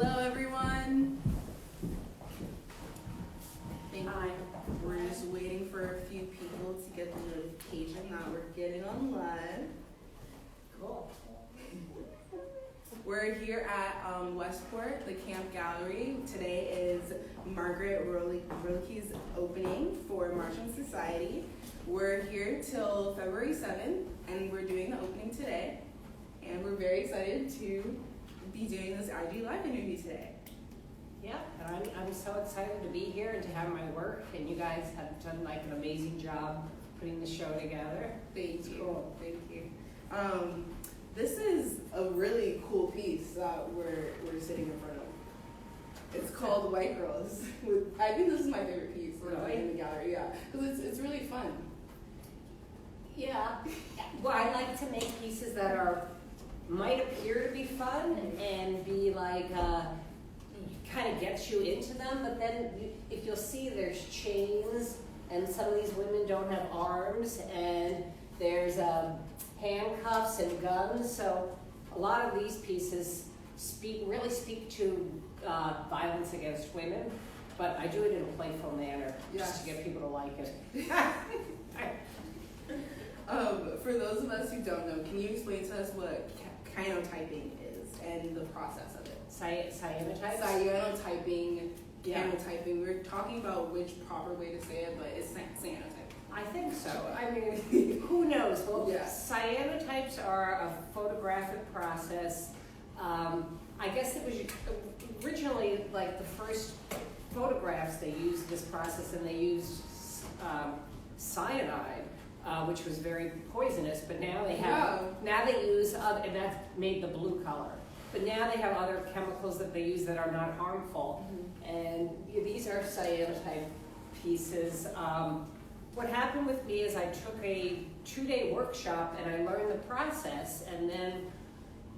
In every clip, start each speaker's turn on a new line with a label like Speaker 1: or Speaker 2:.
Speaker 1: Hello, everyone. Hi. We're just waiting for a few people to get the notification that we're getting on live.
Speaker 2: Cool.
Speaker 1: We're here at Westport, the Camp Gallery. Today is Margaret Roleke's opening for Marching Society. We're here till February 7th, and we're doing the opening today. And we're very excited to be doing this IG Live interview today.
Speaker 2: Yeah, and I'm so excited to be here and to have my work, and you guys have done like an amazing job putting the show together.
Speaker 1: Thank you.
Speaker 2: Cool.
Speaker 1: Thank you. This is a really cool piece that we're sitting in front of. It's called White Girls. I think this is my favorite piece in the gallery. Yeah, because it's really fun.
Speaker 2: Yeah. Well, I like to make pieces that might appear to be fun and be like kind of gets you into them, but then if you'll see, there's chains, and some of these women don't have arms, and there's handcuffs and guns. So a lot of these pieces really speak to violence against women, but I do it in a playful manner just to get people to like it.
Speaker 1: For those of us who don't know, can you explain to us what cyanotyping is and the process of it?
Speaker 2: Cyanotype?
Speaker 1: Cyanotyping, canotyping. We're talking about which proper way to say it, but it's cyanotyping.
Speaker 2: I think so. I mean, who knows? Well, cyanotypes are a photographic process. I guess it was originally like the first photographs they used this process, and they used cyanide. Which was very poisonous, but now they use other, and that's made the blue color. But now they have other chemicals that they use that are not harmful. Mm-hmm. And these are cyanotype pieces. What happened with me is I took a 2-day workshop and I learned the process, and then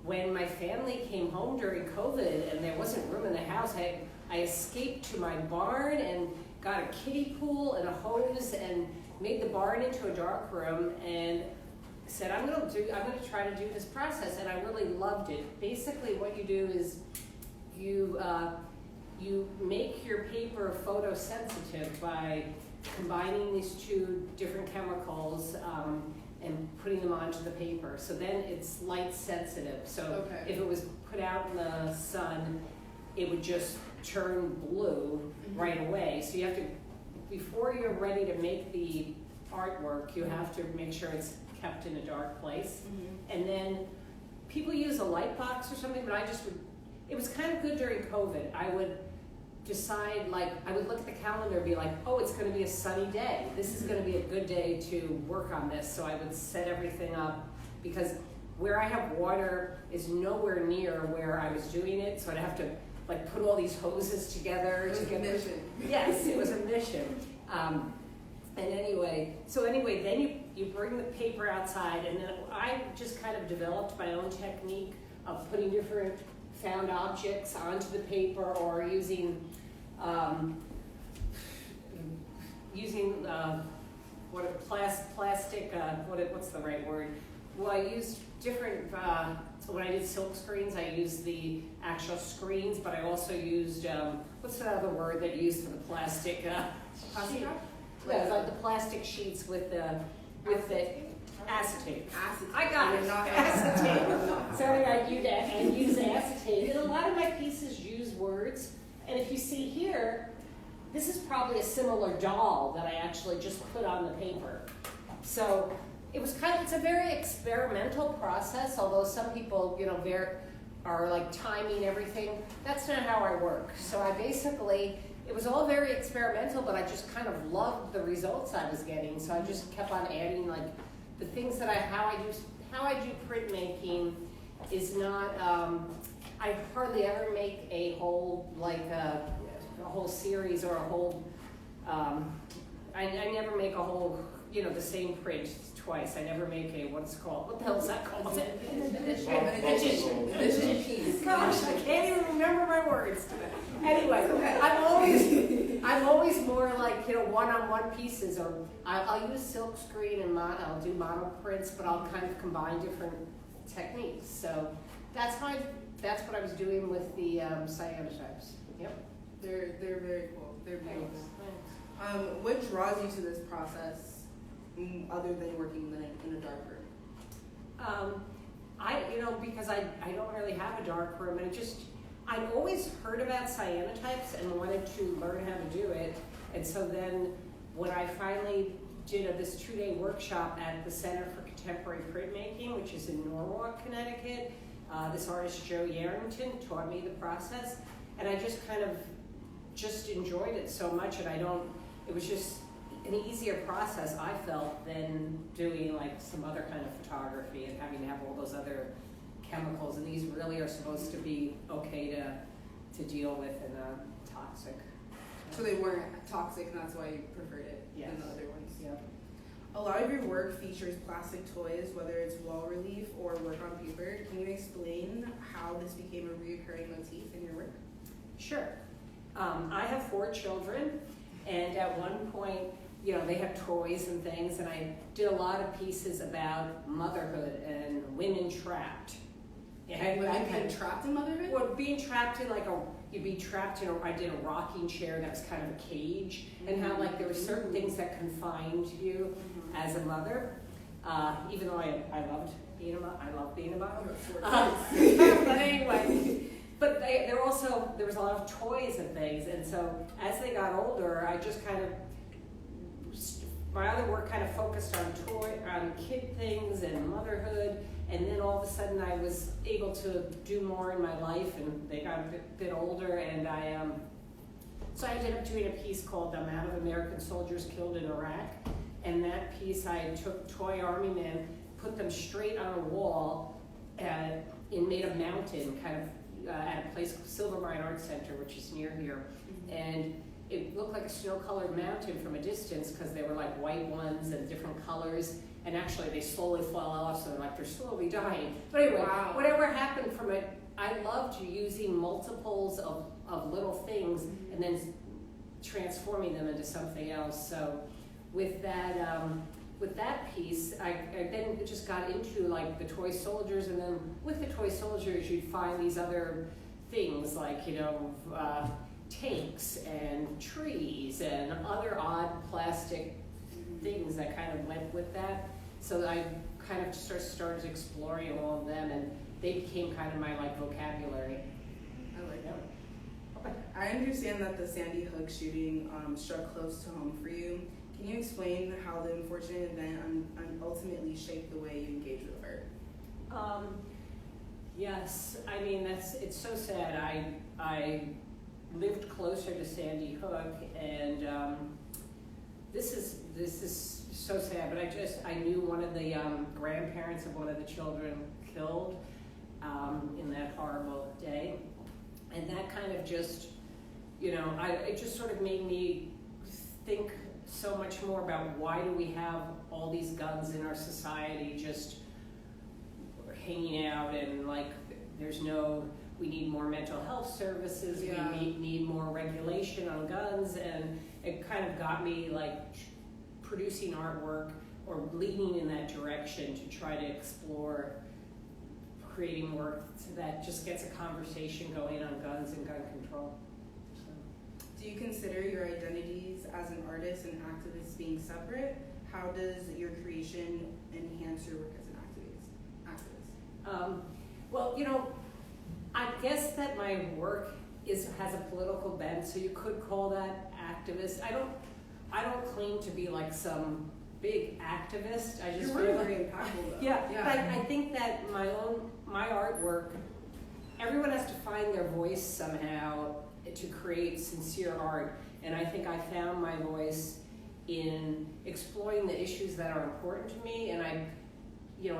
Speaker 2: when my family came home during COVID and there wasn't room in the house, I escaped to my barn and got a kiddie pool and a hose and made the barn into a dark room and said, I'm gonna try to do this process, and I really loved it. Basically what you do is you make your paper photosensitive by combining these two different chemicals and putting them onto the paper. So then it's light sensitive. So if it was put out in the sun, it would just turn blue right away. So you have to, before you're ready to make the artwork, you have to make sure it's kept in a dark place. Mm-hmm. And then people use a light box or something, but it was kind of good during COVID. I would decide, I would look at the calendar and be like, oh, it's gonna be a sunny day. This is gonna be a good day to work on this. So I would set everything up, because where I have water is nowhere near where I was doing it. So I'd have to put all these hoses together.
Speaker 1: It was a mission.
Speaker 2: Yes, it was a mission. Then you bring the paper outside, and then I just kind of developed my own technique of putting different found objects onto the paper, or using plastic. What's the right word? Well, I used different. When I did silk screens, I used the actual screens, but I also used what's the other word that you use for the plastic?
Speaker 1: Plastic wrap?
Speaker 2: Yeah, like the plastic sheets with the acetate. I got it. Acetate. So I use acetate. And a lot of my pieces use words. And if you see here, this is probably a similar doll that I actually just put on the paper. So it's a very experimental process, although some people, are like timing everything. That's not how I work. So it was all very experimental, but I just kind of loved the results I was getting. So I just kept on adding the things that how I do printmaking is not, I hardly ever make a whole, a whole series or a whole, I never make a whole, the same print twice. I never make what the hell is that called? Edition piece. Gosh, I can't even remember my words. Anyway, I'm always more like, one-on-one pieces, or I'll use silk screen and I'll do mono prints, but I'll kind of combine different techniques. So that's how I that's what I was doing with the cyanotypes. Yep.
Speaker 1: They're very cool. They're beautiful.
Speaker 2: Thanks.
Speaker 1: What draws you to this process, other than working in a dark room?
Speaker 2: Because I don't really have a dark room, and I'd always heard about cyanotypes and wanted to learn how to do it. And so then when I finally did this 2-day workshop at the Center for Contemporary Printmaking, which is in Norwalk, Connecticut, this artist Joe Yarrington taught me the process, and I just enjoyed it so much, and it was just an easier process, I felt, than doing like some other kind of photography and having to have all those other chemicals, and these really are supposed to be okay to deal with and toxic.
Speaker 1: So they weren't toxic, and that's why you preferred it than the other ones?
Speaker 2: Yep.
Speaker 1: A lot of your work features plastic toys, whether it's wall relief or work on paper. Can you explain how this became a recurring motif in your work?
Speaker 2: Sure. I have 4 children, and at one point, they have toys and things, and I did a lot of pieces about motherhood and women trapped.
Speaker 1: And women being trapped in motherhood?
Speaker 2: Well, being trapped in you'd be trapped in I did a rocking chair that was kind of a cage, and how there were certain things that confined you as a mother, even though I loved being a mother. I love being a mother. But anyway, but there was a lot of toys and things, and so as they got older, I just my other work kind of focused on kid things and motherhood, and then all of a sudden I was able to do more in my life, and they got a bit older, and so I ended up doing a piece called Out of American Soldiers Killed in Iraq, and that piece I took toy army men, put them straight on a wall, and made a mountain kind of at a place called Silver Mine Art Center, which is near here, and it looked like a snow-colored mountain from a distance because they were like white ones and different colors, and actually they slowly fall off, so they're slowly dying. But anyway, whatever happened from it, I loved using multiples of little things and then transforming them into something else. So with that piece, I then just got into the toy soldiers, and then with the toy soldiers, you'd find these other things tanks and trees and other odd plastic things that kind of went with that. So I kind of started exploring all of them, and they became kind of my vocabulary.
Speaker 1: I like that. Okay. I understand that the Sandy Hook shooting struck close to home for you. Can you explain how the unfortunate event ultimately shaped the way you engage with art?
Speaker 2: Yes, I mean it's so sad. I lived closer to Sandy Hook, and this is so sad. But I knew one of the grandparents of one of the children killed in that horrible day, and that kind of just it just sort of made me think so much more about why do we have all these guns in our society just hanging out, and we need more mental health services, we need more regulation on guns, and it kind of got me producing artwork or leaning in that direction to try to explore creating work that just gets a conversation going on guns and gun control.
Speaker 1: Do you consider your identities as an artist and activist being separate? How does your creation enhance your work as an activist?
Speaker 2: Well, I guess that my work has a political bent, so you could call that activist. I don't claim to be some big activist. I just
Speaker 1: You're very impactful, though.
Speaker 2: Yeah. But I think that my artwork, everyone has to find their voice somehow to create sincere art, and I think I found my voice in exploring the issues that are important to me. And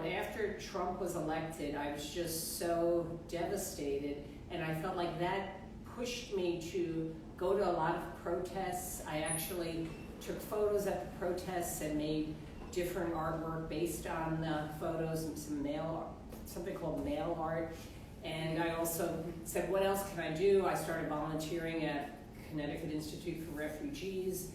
Speaker 2: after Trump was elected, I was just so devastated, and I felt like that pushed me to go to a lot of protests. I actually took photos at the protests and made different artwork based on the photos and something called mail art. And I also said, what else can I do? I started volunteering at Connecticut Institute for Refugees,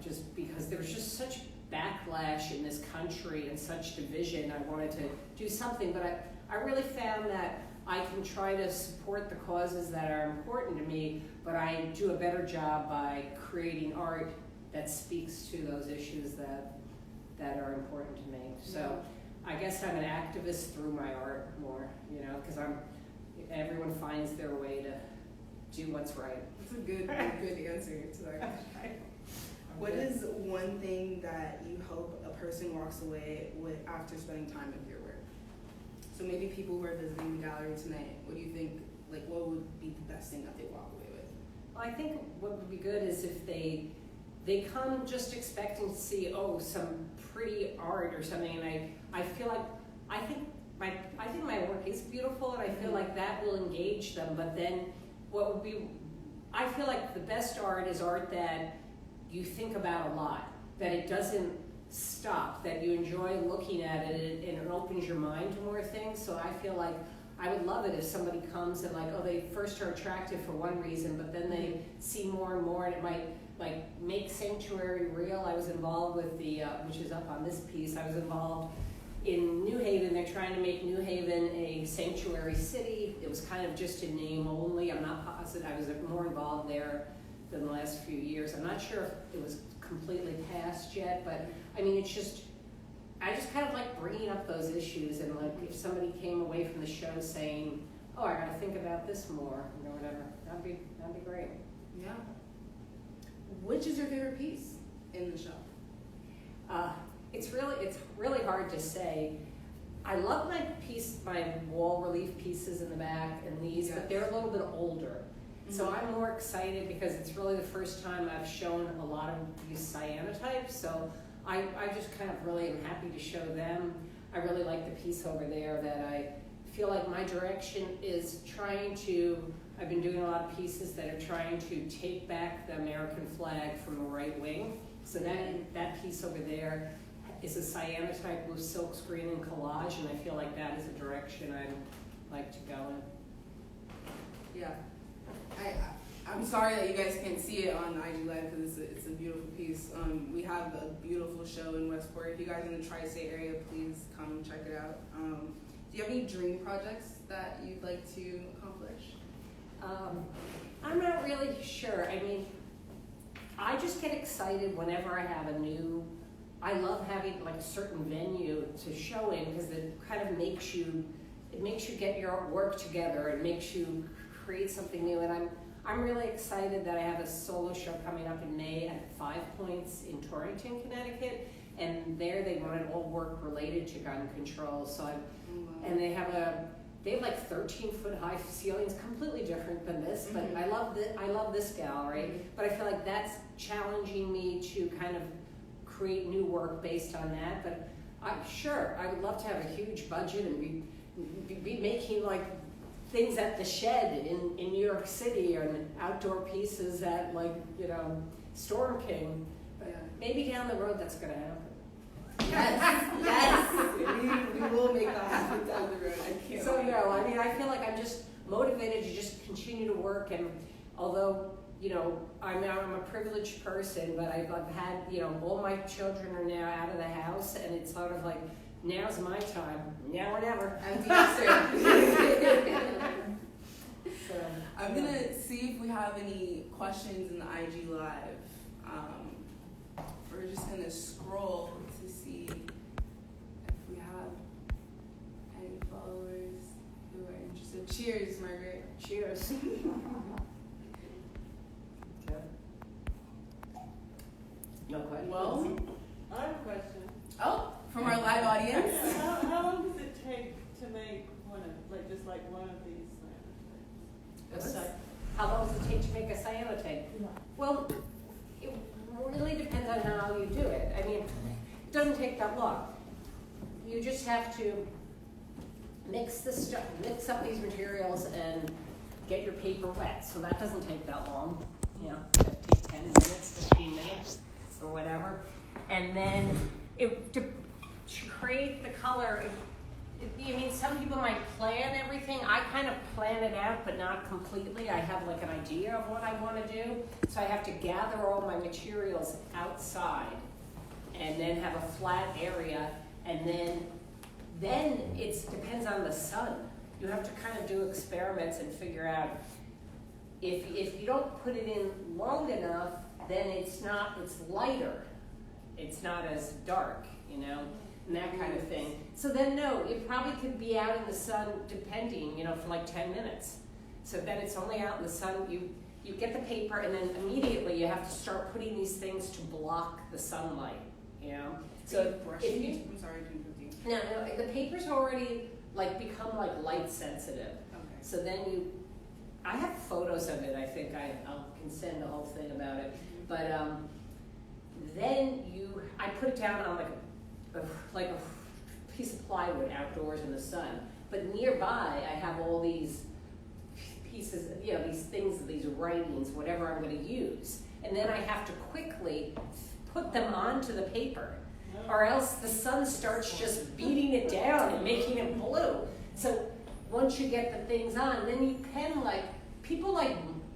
Speaker 2: just because there was just such backlash in this country and such division. I wanted to do something, but I really found that I can try to support the causes that are important to me, but I do a better job by creating art that speaks to those issues that are important to me. So I guess I'm an activist through my art more, you know, because everyone finds their way to do what's right.
Speaker 1: That's a good answer to that question. What is one thing that you hope a person walks away with after spending time with your work? So maybe people who are visiting the gallery tonight, what do you think, like what would be the best thing that they walk away with?
Speaker 2: Well, I think what would be good is if they come just expecting to see, oh, some pretty art or something, and I feel like, I think my work is beautiful, and I feel like that will engage them, but then I feel like the best art is art that you think about a lot, that it doesn't stop, that you enjoy looking at it, and it opens your mind to more things. So I feel like I would love it if somebody comes and like, oh, they first are attracted for one reason, but then they see more and more, and it might like make Sanctuary real. I was involved with which is up on this piece, I was involved in New Haven. They're trying to make New Haven a sanctuary city. It was kind of just a name only. I'm not positive. I was more involved there than the last few years. I'm not sure if it was completely passed yet, but I mean, I just kind of like bringing up those issues, and like if somebody came away from the show saying, oh, I gotta think about this more, or whatever, that'd be great.
Speaker 1: Yeah. Which is your favorite piece in the show?
Speaker 2: It's really hard to say. I love my wall relief pieces in the back and these, but they're a little bit older. So I'm more excited because it's really the first time I've shown a lot of these cyanotypes. So I just kind of really am happy to show them. I really like the piece over there that I feel like my direction is I've been doing a lot of pieces that are trying to take back the American flag from the right wing. So that piece over there is a cyanotype with silk screen and collage, and I feel like that is a direction I'd like to go in.
Speaker 1: Yeah. I'm sorry that you guys can't see it on IG Live because it's a beautiful piece. We have a beautiful show in Westport. If you guys are in the tri-state area, please come check it out. Do you have any dream projects that you'd like to accomplish?
Speaker 2: I'm not really sure. I mean, I just get excited whenever I have I love having like a certain venue to show in, because it kind of makes you get your work together and makes you create something new. And I'm really excited that I have a solo show coming up in May at 5 Points in Torrington, Connecticut, and there they wanted all work related to gun control. So and they have like 13-foot high ceilings, completely different than this, but I love this gallery, but I feel like that's challenging me to kind of create new work based on that. But I'm sure I would love to have a huge budget and be making like things at the Shed in New York City, or outdoor pieces at Storm King. But maybe down the road that's gonna happen.
Speaker 1: Yes, we will make that happen down the road. I can't.
Speaker 2: So no, I mean, I feel like I'm just motivated to just continue to work, and although I'm a privileged person, but I've had all my children are now out of the house, and it's sort of like now's my time, now or never.
Speaker 1: Empty nester. So I'm gonna see if we have any questions in the IG Live. We're just gonna scroll to see if we have any followers who are interested. Cheers, Margaret.
Speaker 2: Cheers. No question.
Speaker 1: Well,
Speaker 3: I have a question.
Speaker 1: Oh, from our live audience.
Speaker 3: How long does it take to make one of these cyanotypes?
Speaker 2: How long does it take to make a cyanotype? Well, it really depends on how you do it. I mean, it doesn't take that long. You just have to mix up these materials and get your paper wet. So that doesn't take that long. It takes 10 minutes, 15 minutes, or whatever. And then to create the color, some people might plan everything. I kind of plan it out, but not completely. I have like an idea of what I want to do. So I have to gather all my materials outside and then have a flat area. And then it depends on the sun. you have to kind of do experiments and figure out if you don't put it in long enough, then it's lighter. It's not as dark, you know, and that kind of thing. So then no, it probably could be out in the sun depending, you know, for like 10 minutes. So then it's only out in the sun, you get the paper and then immediately you have to start putting these things to block the sunlight, you know. So if you,
Speaker 1: I'm sorry to interrupt you.
Speaker 2: no, the paper's already like become like light sensitive.
Speaker 1: Okay.
Speaker 2: So then I have photos of it. I think I can send the whole thing about it. But then I put it down on like a piece of plywood outdoors in the sun. But nearby, I have all these pieces, you know, these things, these writings, whatever I'm going to use, and then I have to quickly put them onto the paper, or else the sun starts just beating it down and making it blue. So once you get the things on, then you can people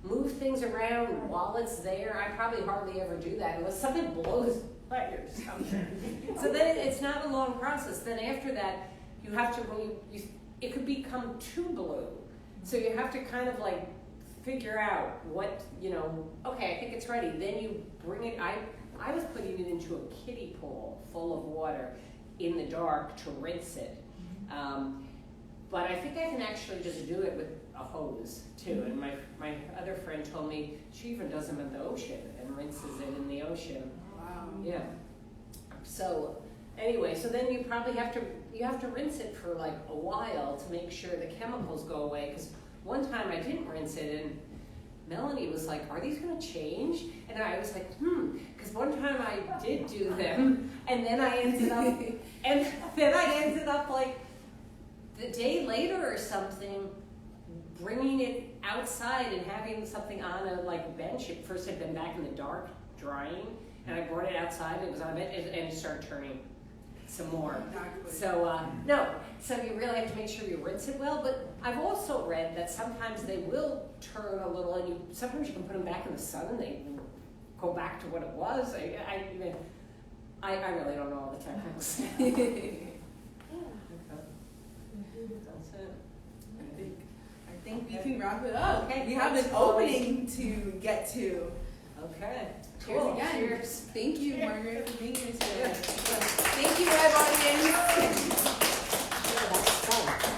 Speaker 2: move things around while it's there. I probably hardly ever do that unless something blows by or something. So then it's not a long process. Then after that, you have to, it could become too blue. So you have to kind of figure out what, you know, okay, I think it's ready. Then you bring it, I was putting it into a kiddie pool full of water in the dark to rinse it. But I think I can actually just do it with a hose too. And my other friend told me she even does them in the ocean and rinses it in the ocean.
Speaker 1: Wow.
Speaker 2: Yeah. So anyway, so then you probably have to rinse it for a while to make sure the chemicals go away. Because one time I didn't rinse it and Melanie was like, "Are these going to change?" And I was like, because one time I did do them, and then I ended up the day later or something, bringing it outside and having something on a bench. At first, it had been back in the dark drying, and I brought it outside. It was on a bench, and it started turning some more. So no, so you really have to make sure you rinse it well. But I've also read that sometimes they will turn a little, and sometimes you can put them back in the sun and they go back to what it was. I really don't know all the techniques. That's it.
Speaker 1: I think we can wrap it up.
Speaker 2: Okay.
Speaker 1: We have an opening to get to.
Speaker 2: Okay.
Speaker 1: Cheers
Speaker 2: Cool.
Speaker 1: again.
Speaker 2: Cheers.
Speaker 1: Thank you, Margaret, for being here today.
Speaker 2: Yes.
Speaker 1: Thank you, live audience.
Speaker 2: Yeah, that's fun.